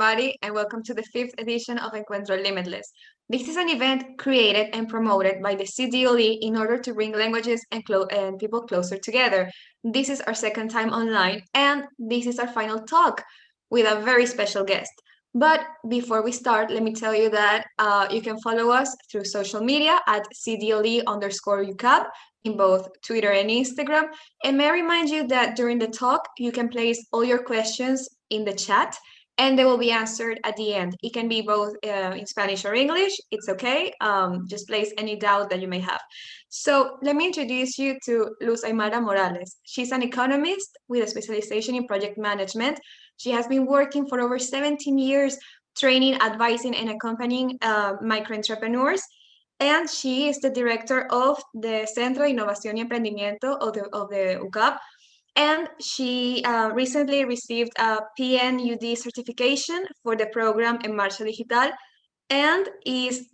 everybody, and welcome to the 5th edition of Encuentro Limitless. This is an event created and promoted by the CDLE in order to bring languages and people closer together. This is our second time online, and this is our final talk with a very special guest. But before we start, let me tell you that you can follow us through social media at CDLE_UCAB in both Twitter and Instagram. And may I remind you that during the talk, you can place all your questions in the chat and they will be answered at the end. It can be both in Spanish or English. It's okay. Just place any doubt that you may have. So let me introduce you to Luz Aimara Morales. She's an economist with a specialization in project management. She has been working for over 17 years, training, advising, and accompanying micro-entrepreneurs. And she is the director of the Centro de Innovación y Emprendimiento of the UCAB. And she recently received a PNUD certification for the program En Marcha Digital and is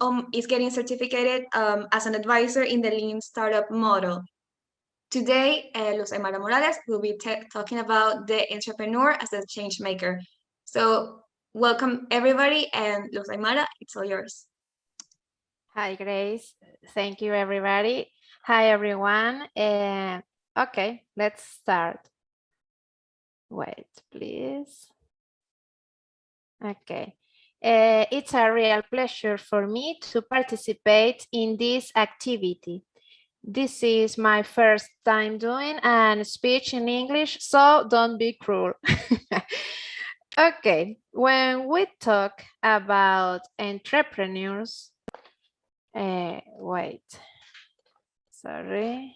getting certificated as an advisor in the Lean Startup model. Today, Luz Aimara Morales will be talking about the entrepreneur as a change maker. So welcome everybody, and Luz Aimara, it's all yours. Hi, Grace. Thank you, everybody. Hi, everyone. Okay, let's start. Wait, please. Okay. It's a real pleasure for me to participate in this activity. This is my first time doing a speech in English, so don't be cruel. Okay, when we talk about entrepreneurs, wait, sorry.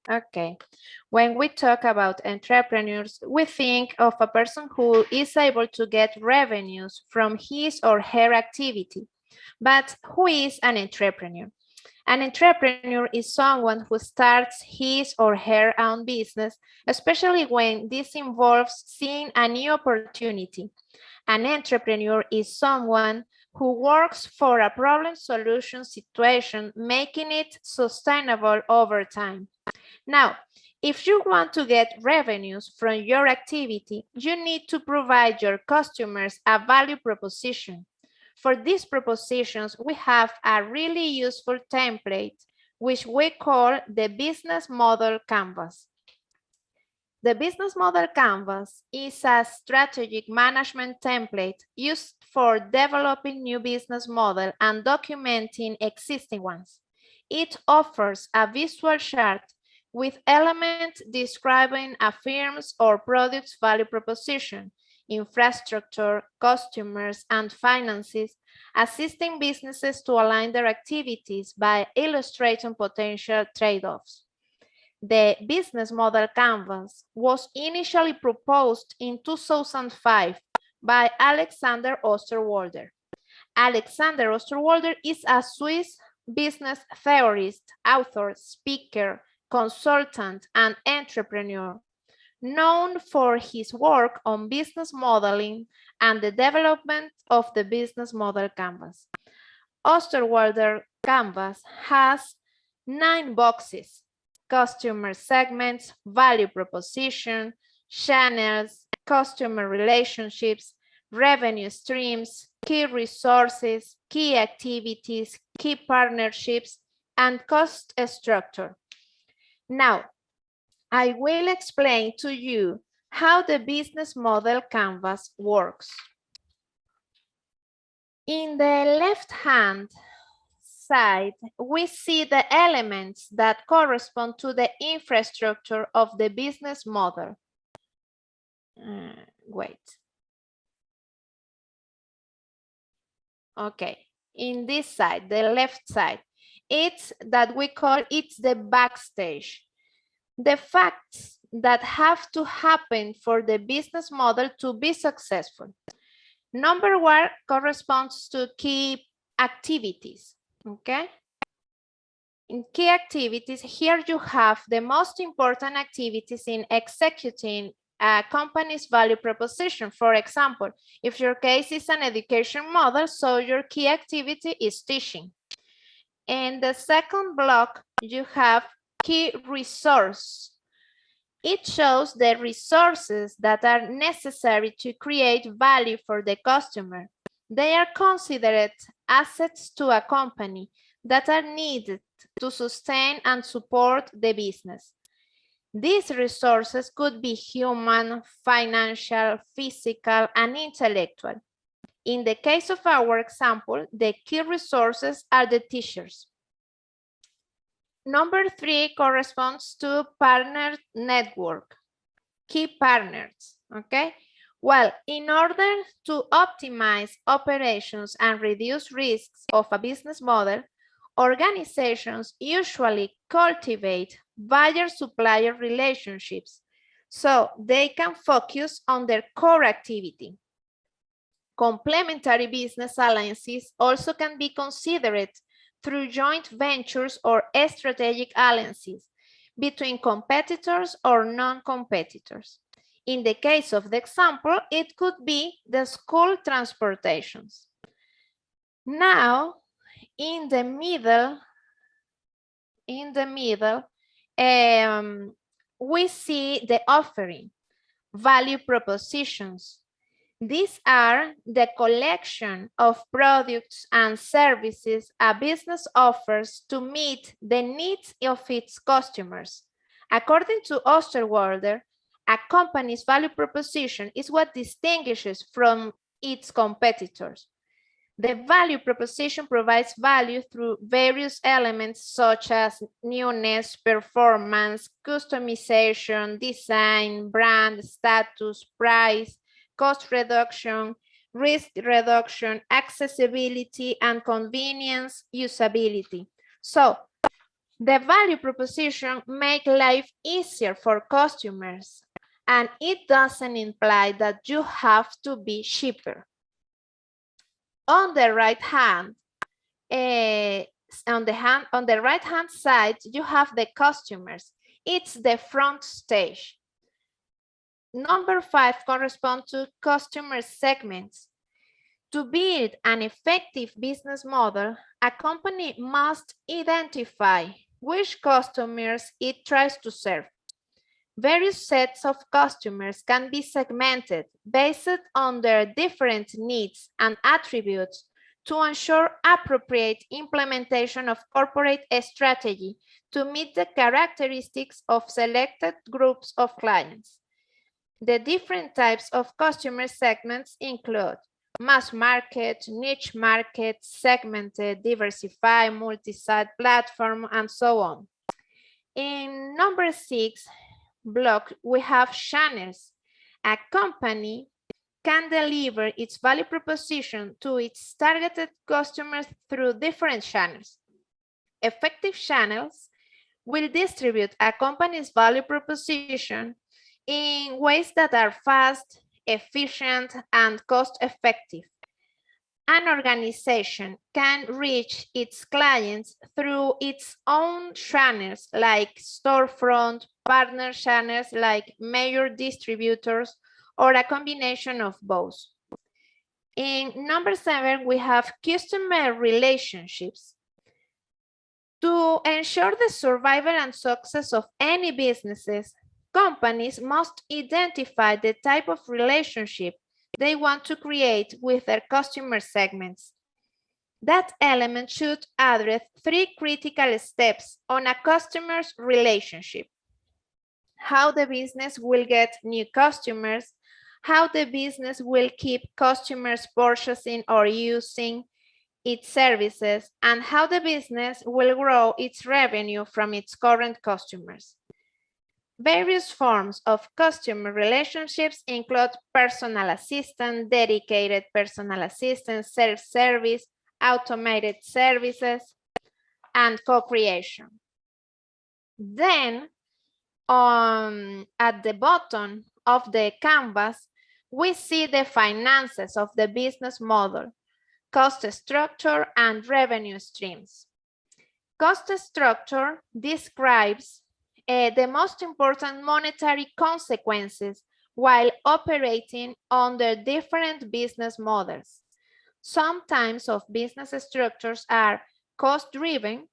Okay, when we talk about entrepreneurs, we think of a person who is able to get revenues from his or her activity. But who is an entrepreneur? An entrepreneur is someone who starts his or her own business, especially when this involves seeing a new opportunity. An entrepreneur is someone who works for a problem solution situation, making it sustainable over time. Now, if you want to get revenues from your activity, you need to provide your customers a value proposition. For these propositions, we have a really useful template, which we call the business model canvas. The business model canvas is a strategic management template used for developing new business models and documenting existing ones. It offers a visual chart with elements describing a firm's or product's value proposition, infrastructure, customers, and finances, assisting businesses to align their activities by illustrating potential trade-offs. The business model canvas was initially proposed in 2005 by Alexander Osterwalder. Alexander Osterwalder is a Swiss business theorist, author, speaker, consultant, and entrepreneur, known for his work on business modeling and the development of the business model canvas. Osterwalder canvas has 9 boxes: customer segments, value proposition, channels, customer relationships, revenue streams, key resources, key activities, key partnerships, and cost structure. Now, I will explain to you how the business model canvas works. In the left-hand side, we see the elements that correspond to the infrastructure of the business model. Wait. Okay, in this side, the left side, it's that we call it's the backstage. The facts that have to happen for the business model to be successful. Number 1 corresponds to key activities, okay? In key activities, here you have the most important activities in executing a company's value proposition. For example, if your case is an education model, so your key activity is teaching. In the second block, you have key resource. It shows the resources that are necessary to create value for the customer. They are considered assets to a company that are needed to sustain and support the business. These resources could be human, financial, physical, and intellectual. In the case of our example, the key resources are the teachers. Number 3 corresponds to partner network, key partners, okay? Well, in order to optimize operations and reduce risks of a business model, organizations usually cultivate buyer-supplier relationships so they can focus on their core activity. Complementary business alliances also can be considered through joint ventures or strategic alliances between competitors or non-competitors. In the case of the example, it could be the school transportations. Now, in the middle, we see the offering, value propositions. These are the collection of products and services a business offers to meet the needs of its customers. According to Osterwalder, a company's value proposition is what distinguishes from its competitors. The value proposition provides value through various elements such as newness, performance, customization, design, brand, status, price, cost reduction, risk reduction, accessibility, and convenience usability. So the value proposition makes life easier for customers, and it doesn't imply that you have to be cheaper. On the right hand, on the right hand side, you have the customers. It's the front stage. Number 5 corresponds to customer segments. To build an effective business model, a company must identify which customers it tries to serve. Various sets of customers can be segmented based on their different needs and attributes to ensure appropriate implementation of corporate strategy to meet the characteristics of selected groups of clients. The different types of customer segments include mass market, niche market, segmented, diversified, multi-site platform, and so on. In number 6 block, we have channels. A company can deliver its value proposition to its targeted customers through different channels. Effective channels will distribute a company's value proposition in ways that are fast, efficient, and cost-effective. An organization can reach its clients through its own channels like storefront, partner channels like major distributors, or a combination of both. In number 7, we have customer relationships. To ensure the survival and success of any businesses, companies must identify the type of relationship they want to create with their customer segments. That element should address 3 critical steps on a customer's relationship: how the business will get new customers, how the business will keep customers purchasing or using its services, and how the business will grow its revenue from its current customers. Various forms of customer relationships include personal assistant, dedicated personal assistant, self-service, automated services, and co-creation. Then, at the bottom of the canvas, we see the finances of the business model, cost structure, and revenue streams. Cost structure describes the most important monetary consequences while operating under different business models. Some types of business structures are cost-driven,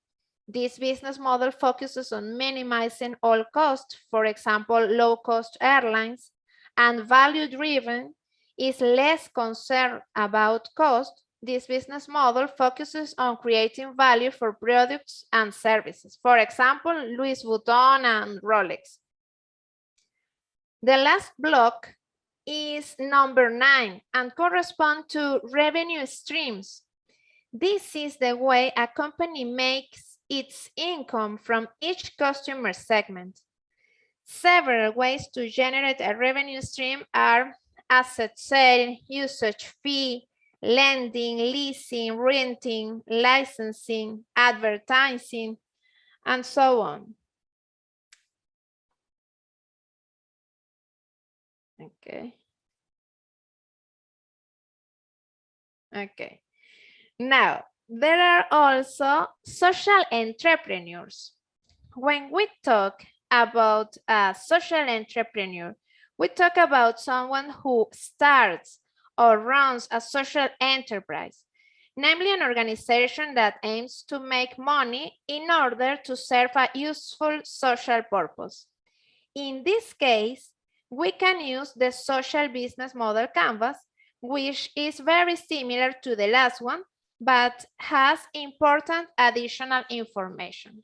This business model focuses on minimizing all costs, for example, low-cost airlines, and value-driven is less concerned about cost. This business model focuses on creating value for products and services, for example, Louis Vuitton and Rolex. The last block is number 9 and corresponds to revenue streams. This is the way a company makes its income from each customer segment. Several ways to generate a revenue stream are asset sale, usage fee, lending, leasing, renting, licensing, advertising, and so on. Okay. Okay. Now, there are also social entrepreneurs. When we talk about a social entrepreneur, we talk about someone who starts or runs a social enterprise, namely an organization that aims to make money in order to serve a useful social purpose. In this case, we can use the social business model canvas, which is very similar to the last one, but has important additional information.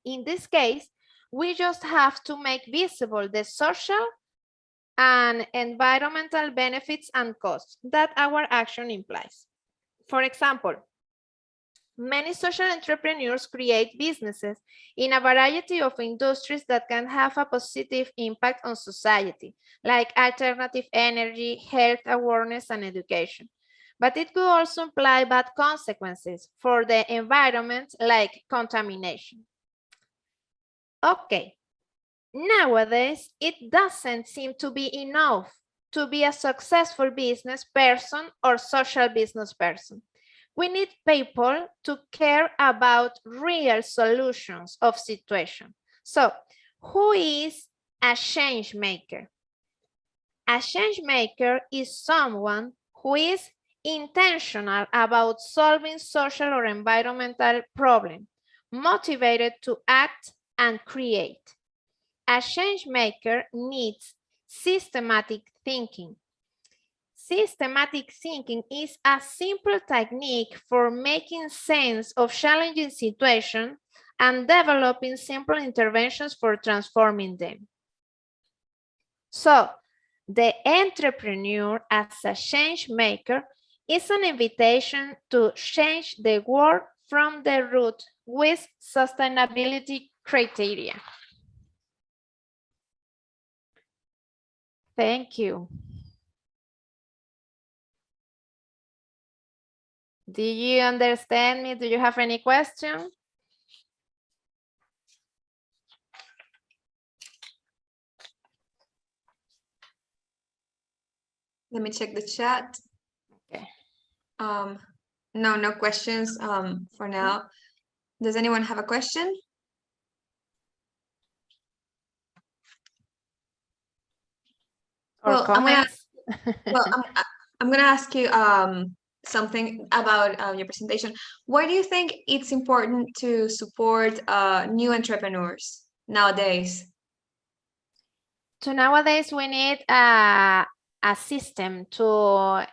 In this case, we just have to make visible the social and environmental benefits and costs that our action implies. For example, many social entrepreneurs create businesses in a variety of industries that can have a positive impact on society, like alternative energy, health awareness, and education. But it could also imply bad consequences for the environment, like contamination. Okay, nowadays, it doesn't seem to be enough to be a successful business person or social business person. We need people to care about real solutions of situation. So, who is a change maker? A change maker is someone who is intentional about solving social or environmental problems, motivated to act and create. A change maker needs systematic thinking. Systematic thinking is a simple technique for making sense of challenging situations and developing simple interventions for transforming them. So, the entrepreneur as a change maker is an invitation to change the world from the root with sustainability criteria. Thank you. Do you understand me? Do you have any question? Let me check the chat. Okay. No questions for now. Does anyone have a question? Or Well, comments? I'm gonna ask you something about your presentation. Why do you think it's important to support new entrepreneurs nowadays? So nowadays we need a system to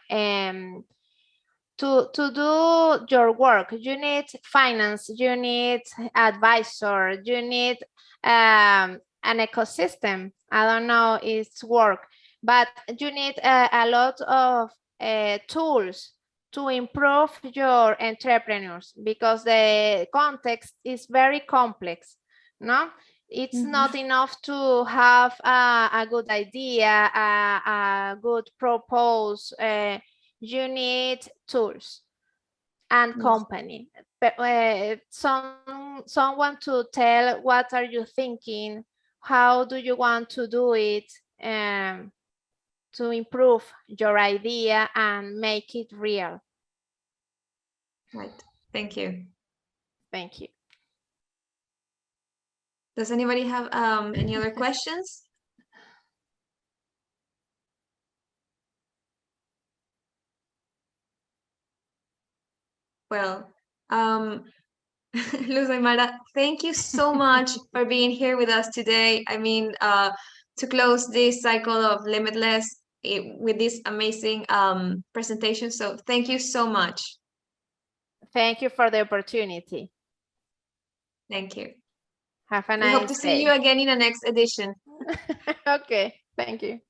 do your work. You need finance, you need advisor, you need an ecosystem. I don't know its work, but you need a lot of tools to improve your entrepreneurs because the context is very complex, no? It's not enough to have a good idea, a good propose. You need tools and company. Someone to tell what are you thinking, how do you want to do it, to improve your idea and make it real. Right. Thank you. Thank you. Does anybody have any other questions? Well, Luz, Aimara, thank you so much for being here with us today. I mean, to close this cycle of Limitless with this amazing presentation. So thank you so much. Thank you for the opportunity. Thank you. Have a We hope nice to day. see you again in the next edition. Okay, thank you.